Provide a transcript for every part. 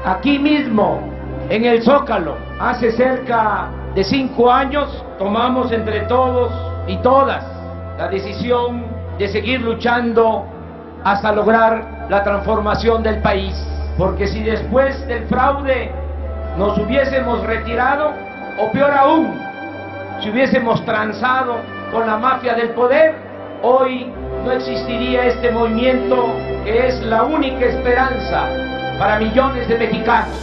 Aquí mismo, en el Zócalo, hace cerca de 5 años, tomamos entre todos y todas la decisión de seguir luchando hasta lograr la transformación del país. Porque si después del fraude nos hubiésemos retirado, o peor aún, si hubiésemos transado con la mafia del poder, hoy no existiría este movimiento que es la única esperanza para millones de mexicanos.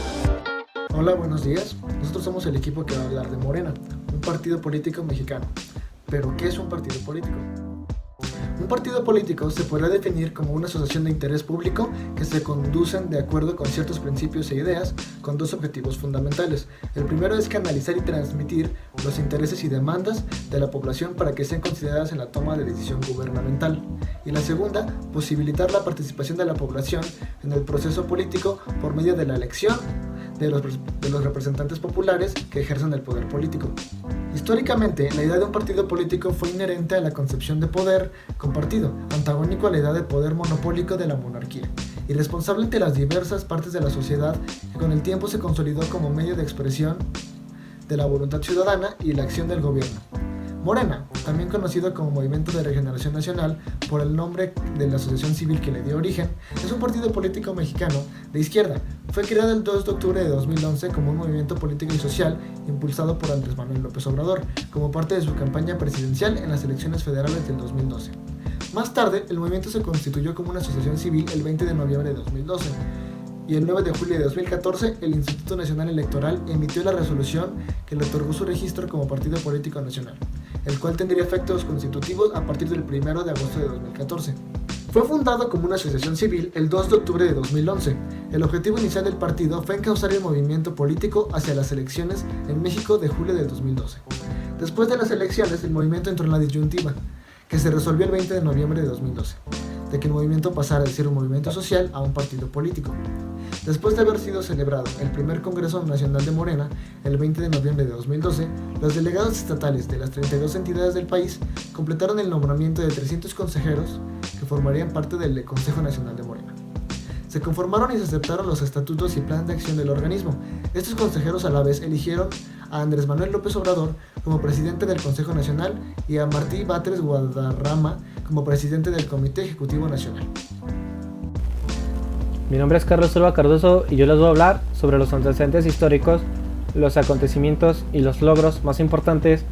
Hola, buenos días. Nosotros somos el equipo que va a hablar de Morena, un partido político mexicano. ¿Pero qué es un partido político? Un partido político se podrá definir como una asociación de interés público que se conducen de acuerdo con ciertos principios e ideas con dos objetivos fundamentales. El primero es canalizar y transmitir los intereses y demandas de la población para que sean consideradas en la toma de decisión gubernamental. Y la segunda, posibilitar la participación de la población en el proceso político por medio de la elección de los representantes populares que ejercen el poder político. Históricamente, la idea de un partido político fue inherente a la concepción de poder compartido, antagónico a la idea de poder monopólico de la monarquía, y responsable ante las diversas partes de la sociedad que con el tiempo se consolidó como medio de expresión de la voluntad ciudadana y la acción del gobierno. Morena, también conocido como Movimiento de Regeneración Nacional por el nombre de la asociación civil que le dio origen, es un partido político mexicano de izquierda. Fue creado el 2 de octubre de 2011 como un movimiento político y social impulsado por Andrés Manuel López Obrador, como parte de su campaña presidencial en las elecciones federales del 2012. Más tarde, el movimiento se constituyó como una asociación civil el 20 de noviembre de 2012. Y el 9 de julio de 2014, el Instituto Nacional Electoral emitió la resolución que le otorgó su registro como partido político nacional, el cual tendría efectos constitutivos a partir del 1 de agosto de 2014. Fue fundado como una asociación civil el 2 de octubre de 2011. El objetivo inicial del partido fue encauzar el movimiento político hacia las elecciones en México de julio de 2012. Después de las elecciones, el movimiento entró en la disyuntiva, que se resolvió el 20 de noviembre de 2012, de que el movimiento pasara de ser un movimiento social a un partido político. Después de haber sido celebrado el primer Congreso Nacional de Morena, el 20 de noviembre de 2012, los delegados estatales de las 32 entidades del país completaron el nombramiento de 300 consejeros que formarían parte del Consejo Nacional de Morena. Se conformaron y se aceptaron los estatutos y plan de acción del organismo. Estos consejeros a la vez eligieron a Andrés Manuel López Obrador como presidente del Consejo Nacional y a Martí Batres Guadarrama como presidente del Comité Ejecutivo Nacional. Mi nombre es Carlos Silva Cardoso y yo les voy a hablar sobre los antecedentes históricos, los acontecimientos y los logros más importantes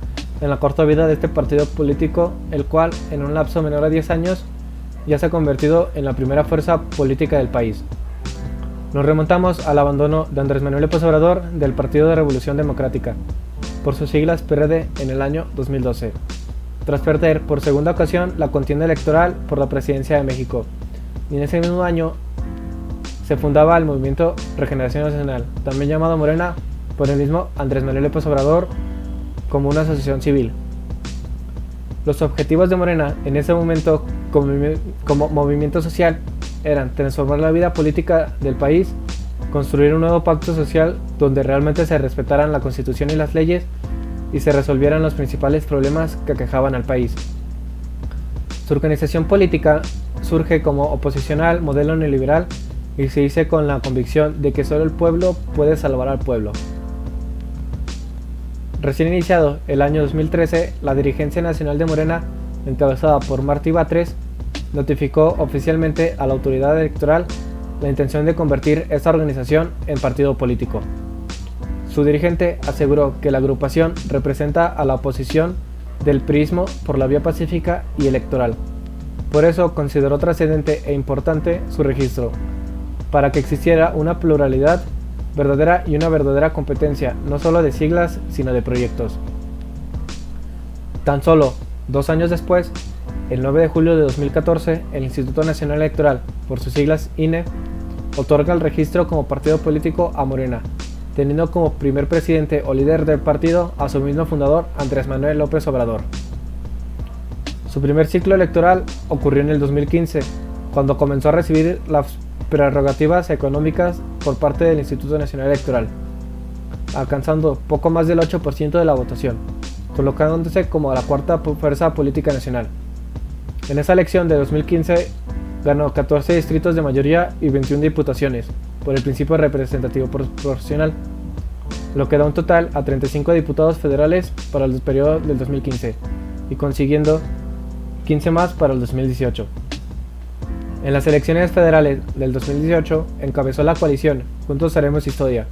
en la corta vida de este partido político, el cual en un lapso menor a 10 años ya se ha convertido en la primera fuerza política del país. Nos remontamos al abandono de Andrés Manuel López Obrador del Partido de Revolución Democrática, por sus siglas PRD, en el año 2012, tras perder por segunda ocasión la contienda electoral por la presidencia de México. Y en ese mismo año se fundaba el Movimiento Regeneración Nacional, también llamado Morena por el mismo Andrés Manuel López Obrador, como una asociación civil. Los objetivos de Morena en ese momento como movimiento social eran transformar la vida política del país, construir un nuevo pacto social donde realmente se respetaran la Constitución y las leyes y se resolvieran los principales problemas que aquejaban al país. Su organización política surge como oposición al modelo neoliberal y se dice con la convicción de que solo el pueblo puede salvar al pueblo. Recién iniciado el año 2013, la dirigencia nacional de Morena, encabezada por Martí Batres, notificó oficialmente a la autoridad electoral la intención de convertir esta organización en partido político. Su dirigente aseguró que la agrupación representa a la oposición del priismo por la vía pacífica y electoral. Por eso consideró trascendente e importante su registro, para que existiera una pluralidad verdadera y una verdadera competencia, no solo de siglas, sino de proyectos. Tan solo 2 años después, el 9 de julio de 2014, el Instituto Nacional Electoral, por sus siglas INE, otorga el registro como partido político a Morena, teniendo como primer presidente o líder del partido a su mismo fundador, Andrés Manuel López Obrador. Su primer ciclo electoral ocurrió en el 2015, cuando comenzó a recibir las prerrogativas económicas por parte del Instituto Nacional Electoral, alcanzando poco más del 8% de la votación, colocándose como la cuarta fuerza política nacional. En esa elección de 2015 ganó 14 distritos de mayoría y 21 diputaciones, por el principio representativo proporcional, lo que da un total a 35 diputados federales para el periodo del 2015 y consiguiendo 15 más para el 2018. En las elecciones federales del 2018 encabezó la coalición Juntos Haremos Historia,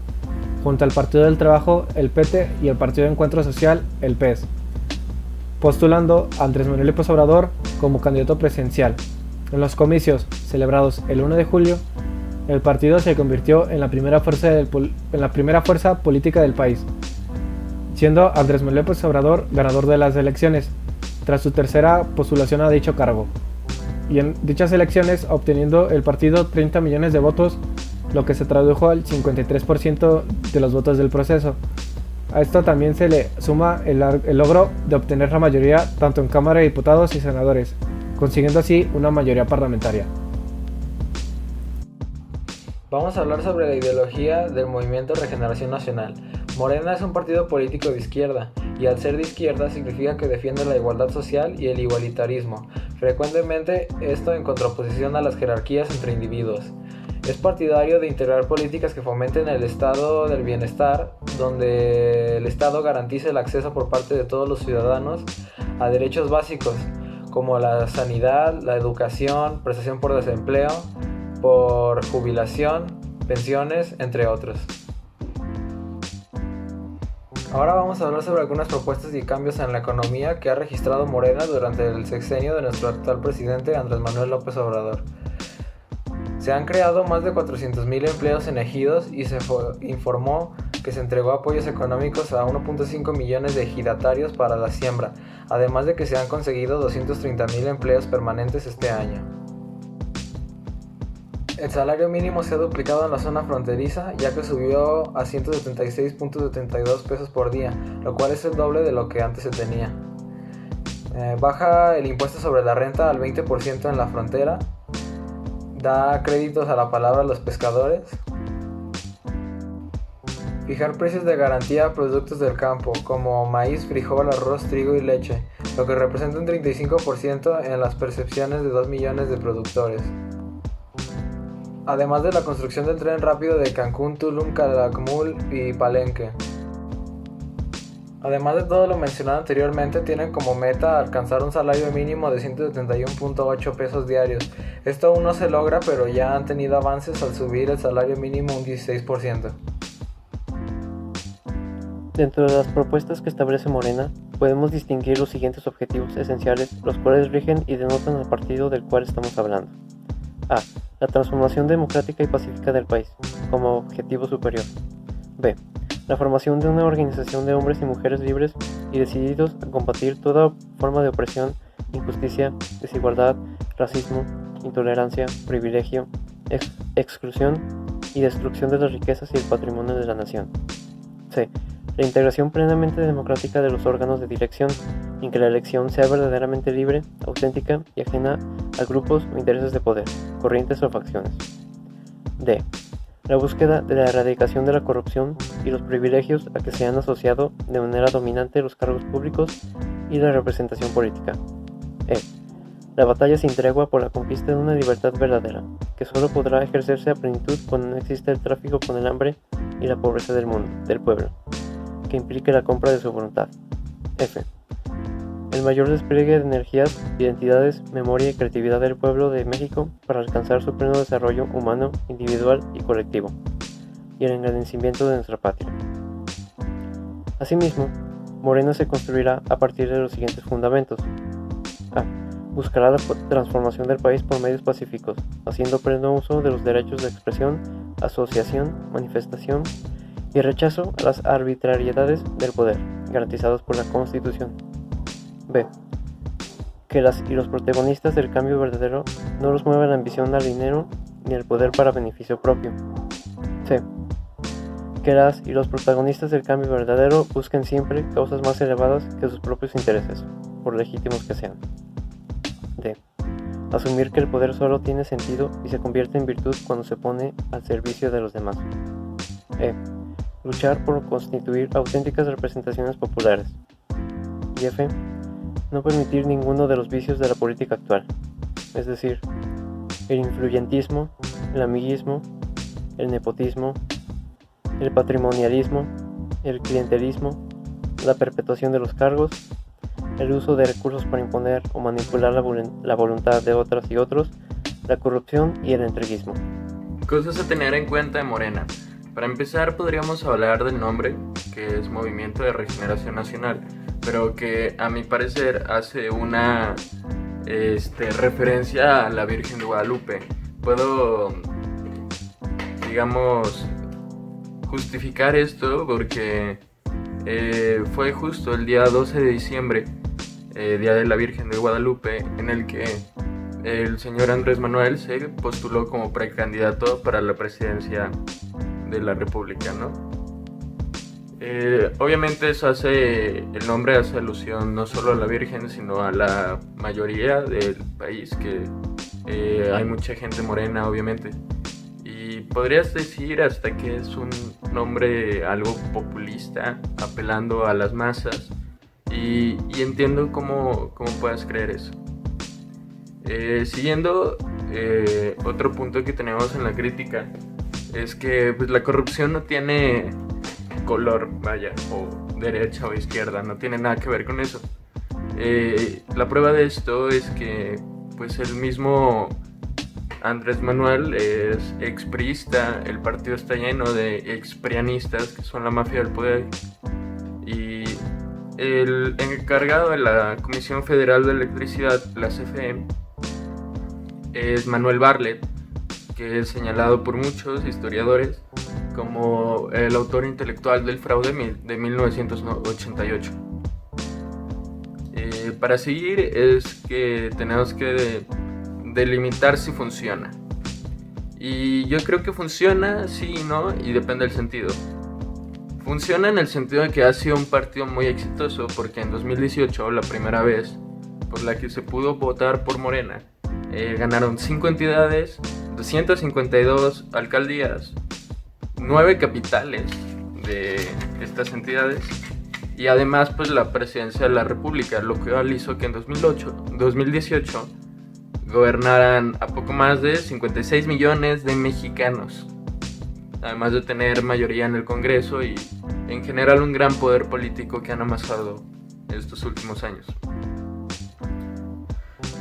junto al Partido del Trabajo, el PT, y el Partido de Encuentro Social, el PES, postulando a Andrés Manuel López Obrador como candidato presidencial. En los comicios celebrados el 1 de julio, el partido se convirtió en la primera fuerza política del país, siendo Andrés Manuel López Obrador ganador de las elecciones, tras su tercera postulación a dicho cargo, y en dichas elecciones obteniendo el partido 30 millones de votos, lo que se tradujo al 53% de los votos del proceso. A esto también se le suma el logro de obtener la mayoría tanto en Cámara de Diputados y Senadores, consiguiendo así una mayoría parlamentaria. Vamos a hablar sobre la ideología del Movimiento Regeneración Nacional. Morena es un partido político de izquierda, y al ser de izquierda significa que defiende la igualdad social y el igualitarismo, frecuentemente esto en contraposición a las jerarquías entre individuos. Es partidario de integrar políticas que fomenten el estado del bienestar, donde el Estado garantice el acceso por parte de todos los ciudadanos a derechos básicos, como la sanidad, la educación, prestación por desempleo, por jubilación, pensiones, entre otros. Ahora vamos a hablar sobre algunas propuestas y cambios en la economía que ha registrado Morena durante el sexenio de nuestro actual presidente Andrés Manuel López Obrador. Se han creado más de 400,000 empleos en ejidos y se informó que se entregó apoyos económicos a 1.5 millones de ejidatarios para la siembra, además de que se han conseguido 230,000 empleos permanentes este año. El salario mínimo se ha duplicado en la zona fronteriza, ya que subió a 176.72 pesos por día, lo cual es el doble de lo que antes se tenía. Baja el impuesto sobre la renta al 20% en la frontera, da créditos a la palabra a los pescadores, fijar precios de garantía a productos del campo, como maíz, frijol, arroz, trigo y leche, lo que representa un 35% en las percepciones de 2 millones de productores. Además de la construcción del tren rápido de Cancún, Tulum, Calakmul y Palenque. Además de todo lo mencionado anteriormente, tienen como meta alcanzar un salario mínimo de 171.8 pesos diarios. Esto aún no se logra, pero ya han tenido avances al subir el salario mínimo un 16%. Dentro de las propuestas que establece Morena, podemos distinguir los siguientes objetivos esenciales, los cuales rigen y denotan al partido del cual estamos hablando. A. La transformación democrática y pacífica del país, como objetivo superior. B. La formación de una organización de hombres y mujeres libres y decididos a combatir toda forma de opresión, injusticia, desigualdad, racismo, intolerancia, privilegio, exclusión y destrucción de las riquezas y el patrimonio de la nación. C. La integración plenamente democrática de los órganos de dirección, en que la elección sea verdaderamente libre, auténtica y ajena a grupos o intereses de poder, corrientes o facciones. D. La búsqueda de la erradicación de la corrupción y los privilegios a que se han asociado de manera dominante los cargos públicos y la representación política. E. La batalla sin tregua por la conquista de una libertad verdadera, que solo podrá ejercerse a plenitud cuando no exista el tráfico con el hambre y la pobreza del mundo, del pueblo, que implique la compra de su voluntad. F. El mayor despliegue de energías, identidades, memoria y creatividad del pueblo de México para alcanzar su pleno desarrollo humano, individual y colectivo, y el engrandecimiento de nuestra patria. Asimismo, Morena se construirá a partir de los siguientes fundamentos. A. Buscará la transformación del país por medios pacíficos, haciendo pleno uso de los derechos de expresión, asociación, manifestación y rechazo a las arbitrariedades del poder, garantizados por la Constitución. B. Que las y los protagonistas del cambio verdadero no los mueva la ambición al dinero ni el poder para beneficio propio. C. Que las y los protagonistas del cambio verdadero busquen siempre causas más elevadas que sus propios intereses, por legítimos que sean. D. Asumir que el poder solo tiene sentido y se convierte en virtud cuando se pone al servicio de los demás. E. Luchar por constituir auténticas representaciones populares. Y F. No permitir ninguno de los vicios de la política actual, es decir, el influyentismo, el amiguismo, el nepotismo, el patrimonialismo, el clientelismo, la perpetuación de los cargos, el uso de recursos para imponer o manipular la voluntad de otras y otros, la corrupción y el entreguismo. Cosas a tener en cuenta de Morena. Para empezar, podríamos hablar del nombre, que es Movimiento de Regeneración Nacional, pero que a mi parecer hace una referencia a la Virgen de Guadalupe. Puedo, digamos, justificar esto porque fue justo el día 12 de diciembre, Día de la Virgen de Guadalupe, en el que el señor Andrés Manuel se postuló como precandidato para la presidencia de la República, ¿no? Obviamente el nombre hace alusión no solo a la Virgen, sino a la mayoría del país, que hay mucha gente morena, obviamente. Y podrías decir hasta que es un nombre algo populista, apelando a las masas, y entiendo cómo puedas creer eso. Siguiendo, otro punto que tenemos en la crítica es que pues, la corrupción no tiene color, vaya, o derecha o izquierda, no tiene nada que ver con eso. La prueba de esto es que pues el mismo Andrés Manuel es expriista, el partido está lleno de exprianistas que son la mafia del poder, y el encargado de la Comisión Federal de Electricidad, la CFE, es Manuel Bartlett, que es señalado por muchos historiadores como el autor intelectual del fraude de 1988. Para seguir es que tenemos que delimitar si funciona. Y yo creo que funciona, sí y no, y depende del sentido. Funciona en el sentido de que ha sido un partido muy exitoso, porque en 2018, la primera vez por la que se pudo votar por Morena, ganaron 5 entidades, 252 alcaldías, 9 capitales de estas entidades, y además pues la presidencia de la República, lo cual hizo que en 2018 gobernaran a poco más de 56 millones de mexicanos, además de tener mayoría en el Congreso y en general un gran poder político que han amasado estos últimos años.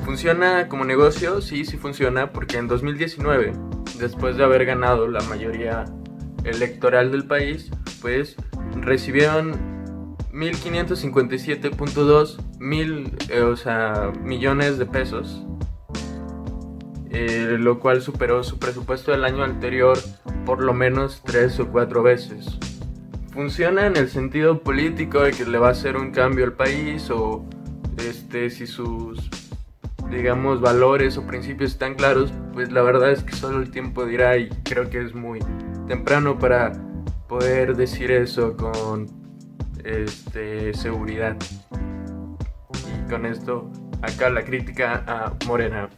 ¿Funciona como negocio? Sí funciona, porque en 2019, después de haber ganado la mayoría electoral del país, pues recibieron 1.557.2 millones de pesos, lo cual superó su presupuesto del año anterior por lo menos 3 o 4 veces. Funciona en el sentido político de que le va a hacer un cambio al país, o si sus, digamos, valores o principios están claros, pues la verdad es que solo el tiempo dirá, y creo que es muy temprano para poder decir eso con seguridad. Y con esto, acá la crítica a Morena.